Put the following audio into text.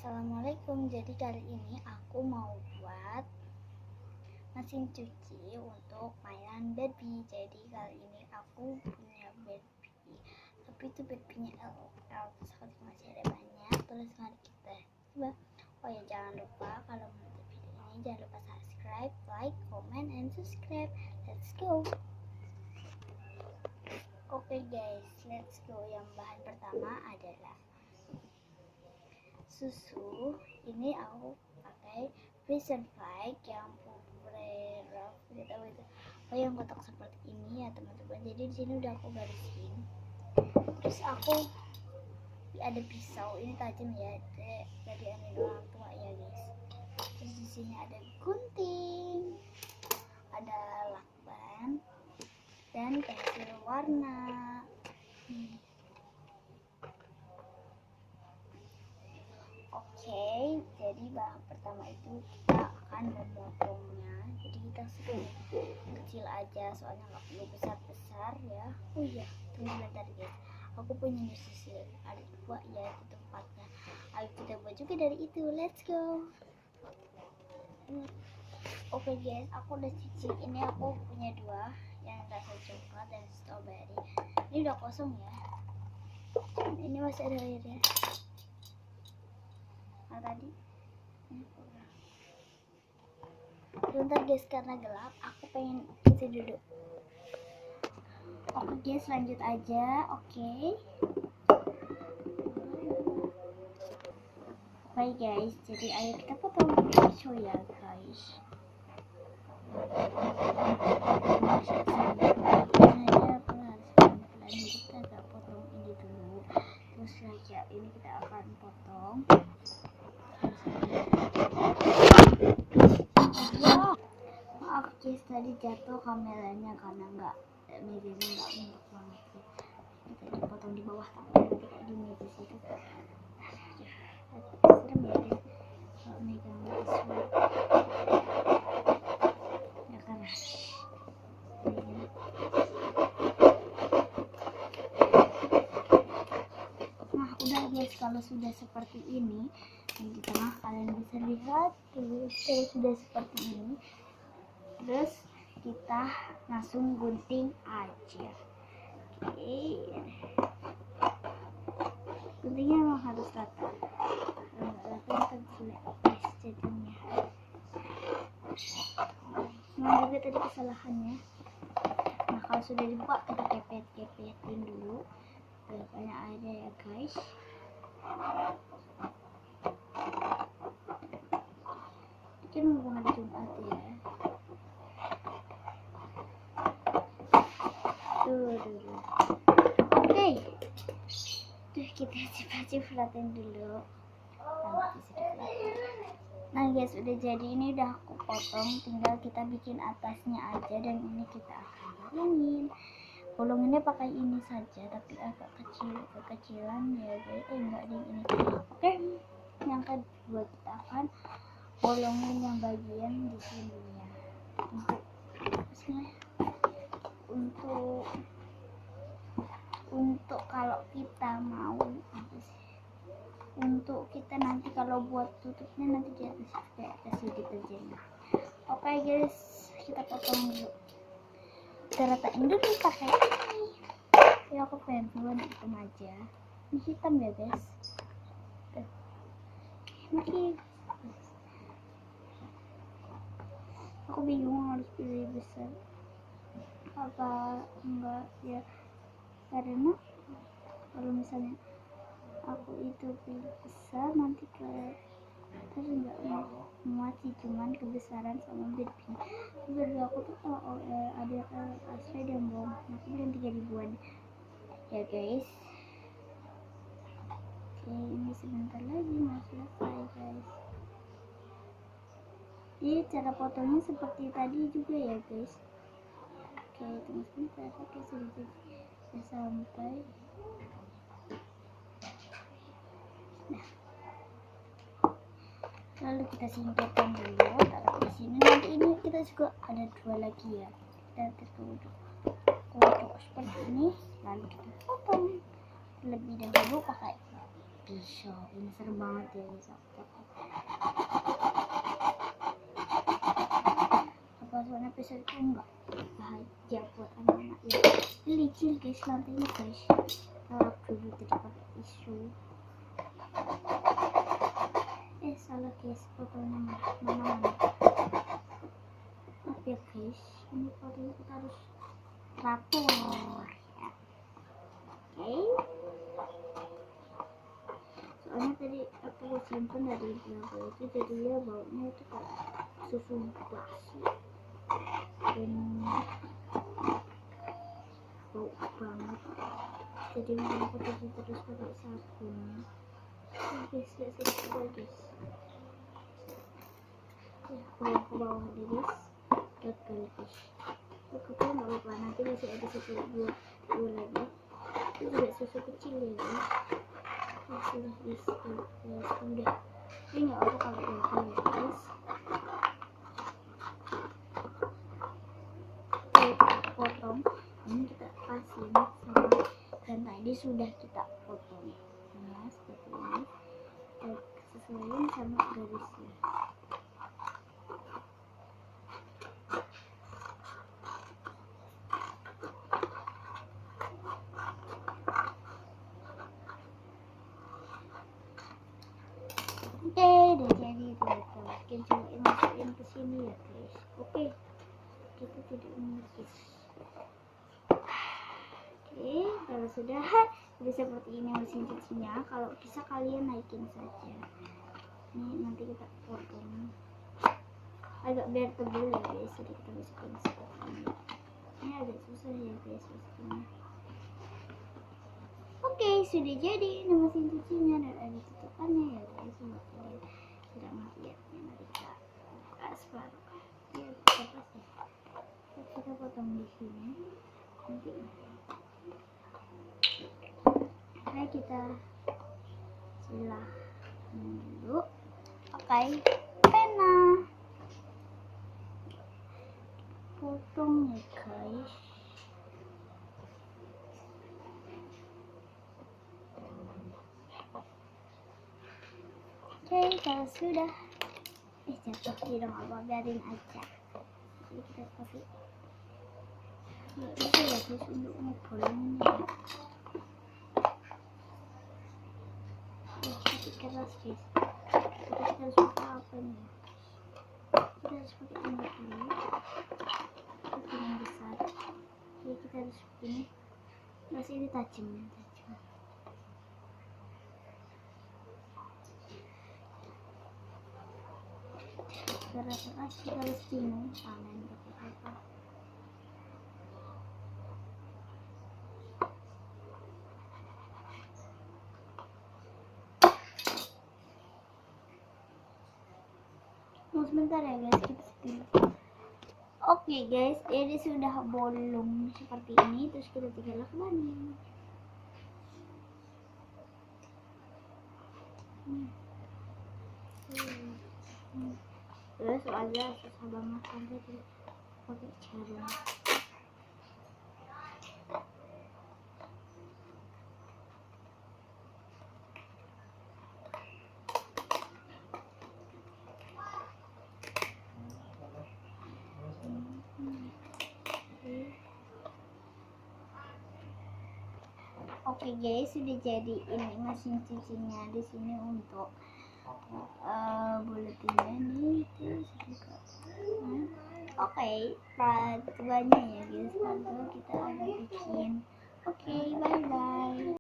Assalamualaikum. Jadi kali ini aku mau buat mesin cuci untuk mainan Barbie. Jadi kali ini aku punya Barbie, tapi itu Barbie-nya LOL, seperti masih ada banyak. Terus mari kita coba. Oh ya, jangan lupa kalau menonton video ini jangan lupa subscribe, like, comment, and subscribe. Let's go. Oke guys, let's go. Yang bahan pertama adalah susu. Ini aku pakai Frisian Flake yang populer gitu. Oh, yang kotak seperti ini ya teman-teman. Jadi di sini udah aku garisin. Terus aku ada pisau, ini tajam ya, dari orang tua ya guys. Terus di sini ada gunting, ada lakban, dan pensil warna. Oke, jadi bahan pertama itu kita akan memotongnya. Jadi kita kecil aja, soalnya nggak perlu besar-besar ya. Oh iya, tunggu bentar guys. Aku punya sisir, ada dua ya itu tempatnya. Ayo kita buat juga dari itu. Let's go. Oke guys, aku udah cuci. Ini aku punya dua, yang rasa coklat dan strawberry. Ini udah kosong ya. Ini masih ada airnya. Tadi bentar guys, karena gelap aku pengen isi dulu. Oke guys, lanjut aja. Oke guys, jadi ayo kita potong show ya guys. Pelan-pelan kita agak potong ini dulu. Terus saja ini kita akan potong. Maaf guys, tadi jatuh kameranya karena medianya nggak untuk banget sih. Kita dipotong di bawah tapi tidak di meja situ. Serem ya guys kalau megang tisu ya kan. Nah udah guys, kalau sudah seperti ini di tengah kalian bisa lihat tuh, sudah seperti ini. Terus kita langsung gunting aja. Oke, guntingnya memang harus rata. Kalau nggak rata kita jelek guys jadinya. Nah juga tadi kesalahannya. Nah kalau sudah dibuka kita kepet-kepetin dulu banyak airnya ya guys. Mungkin mumpung hari Jumat ya. Oke. Tuh kita cipratin dulu. Nah guys, udah jadi. Ini udah aku potong, tinggal kita bikin atasnya aja, dan ini kita akan bolongin. Bolonginnya pakai ini saja, tapi agak kecilan ya guys. Enggak deh ini. Oke, yang kedua kita akan bolongin yang bagian di sininya. Untuk kalau kita mau untuk kita nanti kalau buat tutupnya nanti di atas kayak kasih deterjennya. Oke guys, kita potong dulu. Kita ratain dulu pakai ini. Ya aku pengen buat hitam aja. Ini hitam ya guys. Masih. Aku bingung harus pilih besar apa enggak ya, karena kalau misalnya aku itu pilih besar nanti terus nggak muat sih, cuman kebesaran sama Barbie aku tuh ada asli dan bom. Aku beli 3.000-an ya guys. Oke, ini sebentar lagi mau selesai guys. Jadi cara potongnya seperti tadi juga ya guys. Oke, tunggu sebentar. Oke, sudah sampai. Nah, lalu kita singkirkan dulu, taruh di sini. Nanti ini kita juga ada dua lagi ya. Kita tutup seperti ini, lalu kita potong terlebih dahulu pakai pisau. Ini serem banget ya guys. Apa soalnya pisau itu enggak bahaya buat anak-anak ya. Ini licin guys lantainya guys. Lap dulu tadi pakai tisu. Salah guys, fotonya mana. Maaf ya guys, ini fotonya kita harus rapor ya. Oke. Soalnya tadi aku simpen dari belakang itu, jadi ya baunya itu kayak susu basi dan bau banget. Jadi aku tadi terus pakai sabun. Guys, lihat guys. Ya, bawah guys. Gagal guys. Gagal nggak apa-apa, nanti masih ada dua lagi. Itu juga susu kecil ya guys. Sudah udah. Ini nggak apa kalau gagal ya guys. Kita potong. Ini kita pasin sama, dan tadi sudah kita potong. Nah, seperti ini. Kita sesuaikan sama garisnya. Oke, udah jadi kita masukin ke sini ya guys. Oke, kita tidak mengikis. Oke, kalau sudah seperti ini mesin cucinya. Kalau bisa kalian naikin saja. Ini nanti kita potong agak biar tebal ya guys. Jadi kita masukin seperti ini. Ini agak susah ya guys masukinnya. Oke, sudah jadi ini mesin cucinya dan ada tutupannya ya guys. Semoga kalian tidak melihatnya. Nanti kita buka separuh. Ya, kita pasti. Kita potong di sini. Nanti kita silah dulu pakai pena. Potong ya guys. Oke, kalau sudah jatuh tidak apa, biarin aja. Jadi kita kasih ya itu ya guys untuk ngobrolnya. Tapi keras guys. Jadi kita harus pakai apa nih? Kita harus pakai ini dulu. Itu yang besar. Jadi kita harus begini. Terus ini tajam. Keras kita harus bingung panen pakai apa. Sebentar ya guys, kita skip. Oke guys, ini sudah bolong seperti ini. Terus kita tinggal lakbanin. Terus agak susah banget sampai pakai jarum. Oke guys, sudah jadi ini mesin cucinya. Di sini untuk buletinnya nih terus juga. Oke, peraturannya ya guys, kalau kita